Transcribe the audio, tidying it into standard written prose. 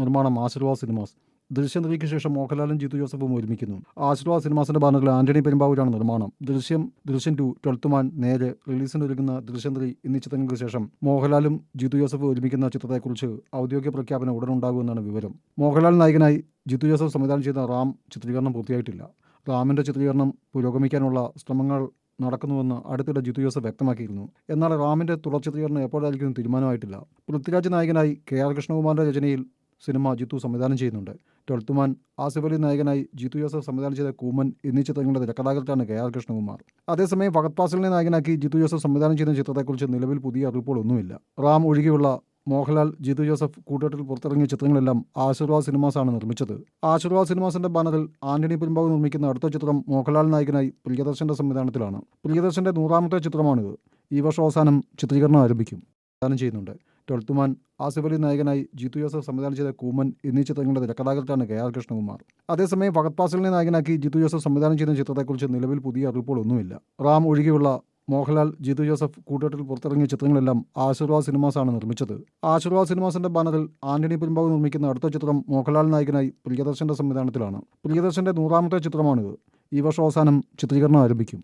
നിർമ്മാണം ആശീർവാദ് സിനിമാസ്. ദൃശ്യം 3ക്ക് ശേഷം മോഹൻലാലും ജിത്തു ജോസഫും ഒരുമിക്കുന്നു. ആശീർവാദ് സിനിമാസിന്റെ ബാനറിൽ ആന്റണി പെരുമ്പാവൂരാണ് നിർമ്മാണം. ദൃശ്യം 2, 12th മാൻ, നേര്, റിലീസിനൊരുങ്ങുന്ന ദൃശ്യം 3 എന്നീ ചിത്രങ്ങൾക്ക് ശേഷം മോഹൻലാലും ജിത്തു ജോസഫും ഒരുമിക്കുന്ന ചിത്രത്തെക്കുറിച്ച് ഔദ്യോഗിക പ്രഖ്യാപനം ഉടനുണ്ടാകുമെന്നാണ് വിവരം. മോഹൻലാൽ നായകനായി ജിത്തു ജോസഫ് സംവിധാനം ചെയ്ത റാം ചിത്രീകരണം പൂർത്തിയായിട്ടില്ല. റാമിന്റെ ചിത്രീകരണം പുരോഗമിക്കാനുള്ള ശ്രമങ്ങൾ നടക്കുന്നുവെന്ന് അടുത്തിടെ ജിത്തു ജോസഫ് വ്യക്തമാക്കിയിരുന്നു. എന്നാൽ റാമിന്റെ തുടർ ചിത്രീകരണം എപ്പോഴായിരിക്കും തീരുമാനമായിട്ടില്ല. പൃഥ്വിരാജ് നായകനായി KR കൃഷ്ണകുമാറിന്റെ രചനയിൽ സിനിമ ജിത്തു സംവിധാനം ചെയ്യുന്നുണ്ട്. 12th മാൻ, ആസിഫ് അലി നായകനായി ജിത്തു ജോസഫ് സംവിധാനം ചെയ്ത കൂമൻ എന്നീ ചിത്രങ്ങളുടെ തിരക്കഥാകൃത്താണ് KR കൃഷ്ണകുമാർ. അതേസമയം ഫഹദ് ഫാസിലിനെ നായകനാക്കി ജിത്തു ജോസഫ് സംവിധാനം ചെയ്യുന്ന ചിത്രത്തെക്കുറിച്ച് നിലവിൽ പുതിയ അറിയിപ്പുകളൊന്നുമില്ല. റാം ഒഴികെയുള്ള മോഹൻലാൽ, ജിത്തു ജോസഫ് കൂട്ടുകെട്ടിൽ പുറത്തിറങ്ങിയ ചിത്രങ്ങളെല്ലാം ആശീർവാദ് സിനിമാസാണ് നിർമ്മിച്ചത്. ആശീർവാദ് സിനിമാസിന്റെ ബാനറിൽ ആന്റണി പെരുമ്പാവൂർ നിർമ്മിക്കുന്ന അടുത്ത ചിത്രം മോഹൻലാൽ നായകനായി പ്രിയദർശന്റെ സംവിധാനത്തിലാണ്. പ്രിയദർശന്റെ 100ാമത്തെ ചിത്രമാണിത്. ഈ വർഷം അവസാനം ചിത്രീകരണം ആരംഭിക്കും. സംവിധാനം ചെയ്യുന്നുണ്ട്. 12th മാൻ, ആസിഫ് അലി നായകനായി ജിത്തു ജോസഫ് സംവിധാനം ചെയ്ത കൂമൻ എന്നീ ചിത്രങ്ങളുടെ തിരക്കഥാകൃത്താണ് KR കൃഷ്ണകുമാർ. അതേസമയം ഫഹദ് ഫാസിലിനെ നായകനാക്കി ജിത്തു ജോസഫ് സംവിധാനം ചെയ്യുന്ന ചിത്രത്തെക്കുറിച്ച് നിലവിൽ പുതിയ അറിയിപ്പുകളൊന്നുമില്ല. റാം ഒഴികെയുള്ള മോഹൻലാൽ, ജിത്തു ജോസഫ് കൂട്ടുകെട്ടിൽ പുറത്തിറങ്ങിയ ചിത്രങ്ങളെല്ലാം ആശീർവാദ് സിനിമാസാണ് നിർമ്മിച്ചത്. ആശീർവാദ് സിനിമാസിന്റെ ബാനറിൽ ആന്റണി പെരുമ്പാവൂർ നിർമ്മിക്കുന്ന അടുത്ത ചിത്രം മോഹൻലാൽ നായകനായി പ്രിയദർശന്റെ സംവിധാനത്തിലാണ്. പ്രിയദർശന്റെ 100ാമത്തെ ചിത്രമാണിത്. ഈ വർഷം അവസാനം ചിത്രീകരണം ആരംഭിക്കും.